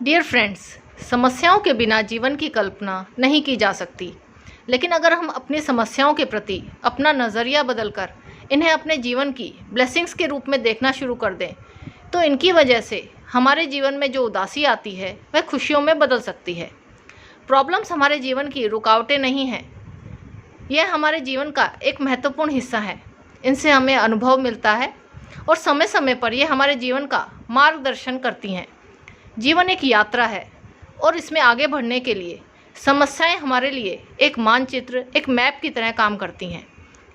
Dear friends, समस्याओं के बिना जीवन की कल्पना नहीं की जा सकती। लेकिन अगर हम अपनी समस्याओं के प्रति अपना नज़रिया बदलकर इन्हें अपने जीवन की ब्लेसिंग्स के रूप में देखना शुरू कर दें, तो इनकी वजह से हमारे जीवन में जो उदासी आती है वह खुशियों में बदल सकती है। प्रॉब्लम्स हमारे जीवन की रुकावटें नहीं हैं, यह हमारे जीवन का एक महत्वपूर्ण हिस्सा है। इनसे हमें अनुभव मिलता है और समय समय पर यह हमारे जीवन का मार्गदर्शन करती हैं। जीवन एक यात्रा है और इसमें आगे बढ़ने के लिए समस्याएं हमारे लिए एक मानचित्र, एक मैप की तरह काम करती हैं।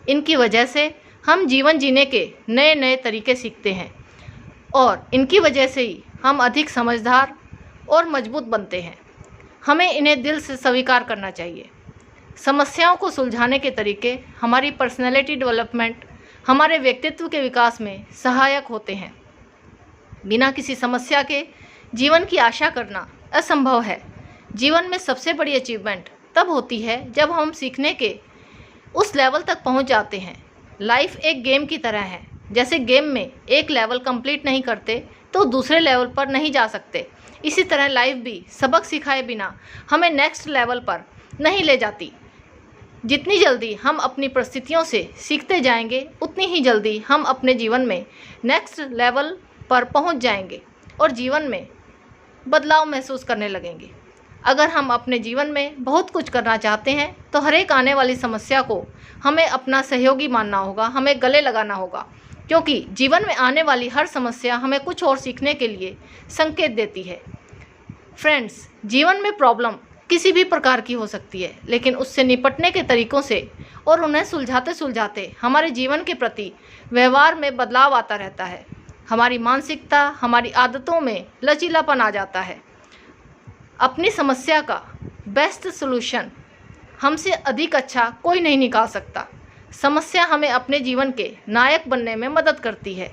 इनकी वजह से हम जीवन जीने के नए नए तरीके सीखते हैं और इनकी वजह से ही हम अधिक समझदार और मजबूत बनते हैं। हमें इन्हें दिल से स्वीकार करना चाहिए। समस्याओं को सुलझाने के तरीके हमारी पर्सनैलिटी डेवलपमेंट, हमारे व्यक्तित्व के विकास में सहायक होते हैं। बिना किसी समस्या के जीवन की आशा करना असंभव है। जीवन में सबसे बड़ी अचीवमेंट तब होती है जब हम सीखने के उस लेवल तक पहुंच जाते हैं। लाइफ एक गेम की तरह है। जैसे गेम में एक लेवल कंप्लीट नहीं करते तो दूसरे लेवल पर नहीं जा सकते, इसी तरह लाइफ भी सबक सिखाए बिना हमें नेक्स्ट लेवल पर नहीं ले जाती। जितनी जल्दी हम अपनी परिस्थितियों से सीखते जाएंगे, उतनी ही जल्दी हम अपने जीवन में नेक्स्ट लेवल पर पहुंच जाएंगे और जीवन में बदलाव महसूस करने लगेंगे। अगर हम अपने जीवन में बहुत कुछ करना चाहते हैं तो हर एक आने वाली समस्या को हमें अपना सहयोगी मानना होगा, हमें गले लगाना होगा, क्योंकि जीवन में आने वाली हर समस्या हमें कुछ और सीखने के लिए संकेत देती है। फ्रेंड्स, जीवन में प्रॉब्लम किसी भी प्रकार की हो सकती है, लेकिन उससे निपटने के तरीकों से और उन्हें सुलझाते सुलझाते हमारे जीवन के प्रति व्यवहार में बदलाव आता रहता है। हमारी मानसिकता, हमारी आदतों में लचीलापन आ जाता है। अपनी समस्या का बेस्ट सॉल्यूशन हमसे अधिक अच्छा कोई नहीं निकाल सकता। समस्या हमें अपने जीवन के नायक बनने में मदद करती है।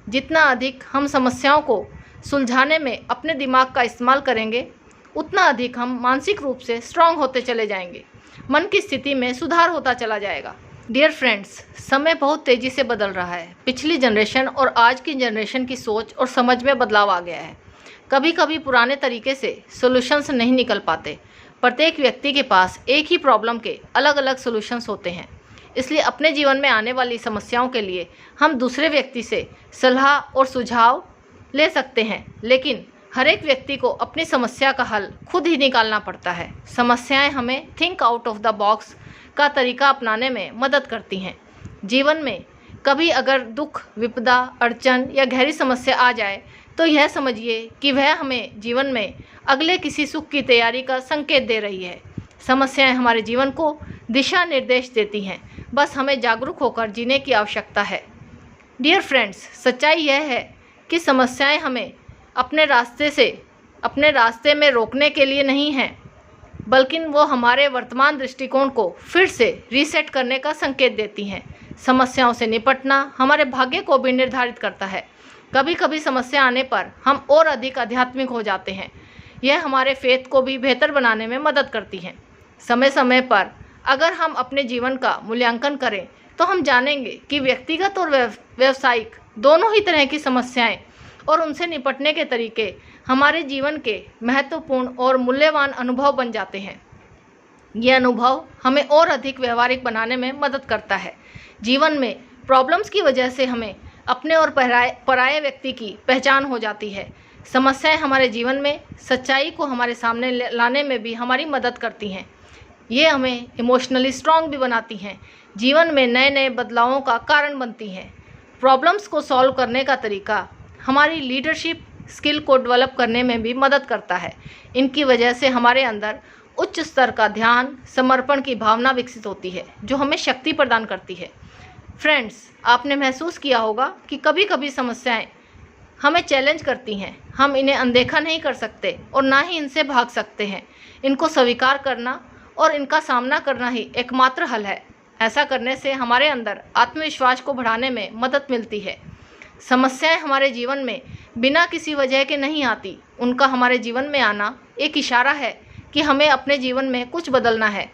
जितना अधिक हम समस्याओं को सुलझाने में अपने दिमाग का इस्तेमाल करेंगे, उतना अधिक हम मानसिक रूप से स्ट्रांग होते चले जाएंगे। मन की स्थिति में सुधार होता चला जाएगा। डियर फ्रेंड्स, समय बहुत तेज़ी से बदल रहा है। पिछली जनरेशन और आज की जनरेशन की सोच और समझ में बदलाव आ गया है। कभी कभी पुराने तरीके से सॉल्यूशंस नहीं निकल पाते। प्रत्येक व्यक्ति के पास एक ही प्रॉब्लम के अलग अलग सॉल्यूशंस होते हैं। इसलिए अपने जीवन में आने वाली समस्याओं के लिए हम दूसरे व्यक्ति से सलाह और सुझाव ले सकते हैं, लेकिन हर एक व्यक्ति को अपनी समस्या का हल खुद ही निकालना पड़ता है। समस्याएं हमें think out of the box का तरीका अपनाने में मदद करती हैं। जीवन में कभी अगर दुख, विपदा, अड़चन या गहरी समस्या आ जाए तो यह समझिए कि वह हमें जीवन में अगले किसी सुख की तैयारी का संकेत दे रही है। समस्याएं हमारे जीवन को दिशा निर्देश देती हैं, बस हमें जागरूक होकर जीने की आवश्यकता है। डियर फ्रेंड्स, सच्चाई यह है कि समस्याएं हमें अपने रास्ते में रोकने के लिए नहीं हैं, बल्कि वो हमारे वर्तमान दृष्टिकोण को फिर से रीसेट करने का संकेत देती हैं। समस्याओं से निपटना हमारे भाग्य को भी निर्धारित करता है। कभी कभी समस्या आने पर हम और अधिक आध्यात्मिक हो जाते हैं। यह हमारे फेथ को भी बेहतर बनाने में मदद करती हैं। समय समय पर अगर हम अपने जीवन का मूल्यांकन करें तो हम जानेंगे कि व्यक्तिगत और व्यावसायिक दोनों ही तरह की समस्याएं और उनसे निपटने के तरीके हमारे जीवन के महत्वपूर्ण और मूल्यवान अनुभव बन जाते हैं। ये अनुभव हमें और अधिक व्यवहारिक बनाने में मदद करता है। जीवन में प्रॉब्लम्स की वजह से हमें अपने और पराये व्यक्ति की पहचान हो जाती है। समस्याएं हमारे जीवन में सच्चाई को हमारे सामने लाने में भी हमारी मदद करती हैं। ये हमें इमोशनली स्ट्रांग भी बनाती हैं, जीवन में नए नए बदलावों का कारण बनती हैं। प्रॉब्लम्स को सॉल्व करने का तरीका हमारी लीडरशिप स्किल को डेवलप करने में भी मदद करता है। इनकी वजह से हमारे अंदर उच्च स्तर का ध्यान, समर्पण की भावना विकसित होती है, जो हमें शक्ति प्रदान करती है। फ्रेंड्स, आपने महसूस किया होगा कि कभी कभी समस्याएं हमें चैलेंज करती हैं। हम इन्हें अनदेखा नहीं कर सकते और ना ही इनसे भाग सकते हैं। इनको स्वीकार करना और इनका सामना करना ही एकमात्र हल है। ऐसा करने से हमारे अंदर आत्मविश्वास को बढ़ाने में मदद मिलती है। समस्याएं हमारे जीवन में बिना किसी वजह के नहीं आती। उनका हमारे जीवन में आना एक इशारा है कि हमें अपने जीवन में कुछ बदलना है।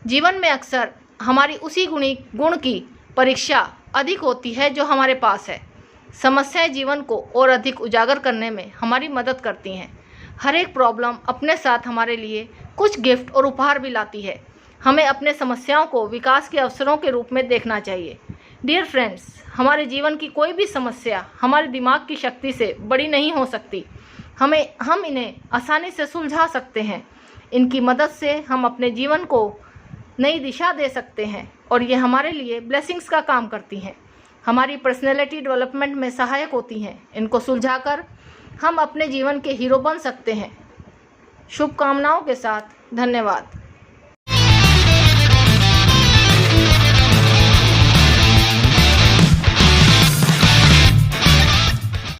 जीवन में अक्सर हमारी उसी गुण की परीक्षा अधिक होती है जो हमारे पास है। समस्याएं जीवन को और अधिक उजागर करने में हमारी मदद करती हैं। हर एक प्रॉब्लम अपने साथ हमारे लिए कुछ गिफ्ट और उपहार भी लाती है। हमें अपने समस्याओं को विकास के अवसरों के रूप में देखना चाहिए। डियर फ्रेंड्स, हमारे जीवन की कोई भी समस्या हमारे दिमाग की शक्ति से बड़ी नहीं हो सकती। हम इन्हें आसानी से सुलझा सकते हैं। इनकी मदद से हम अपने जीवन को नई दिशा दे सकते हैं और ये हमारे लिए ब्लेसिंग्स का काम करती हैं, हमारी पर्सनैलिटी डेवलपमेंट में सहायक होती हैं। इनको सुलझाकर हम अपने जीवन के हीरो बन सकते हैं। शुभकामनाओं के साथ, धन्यवाद।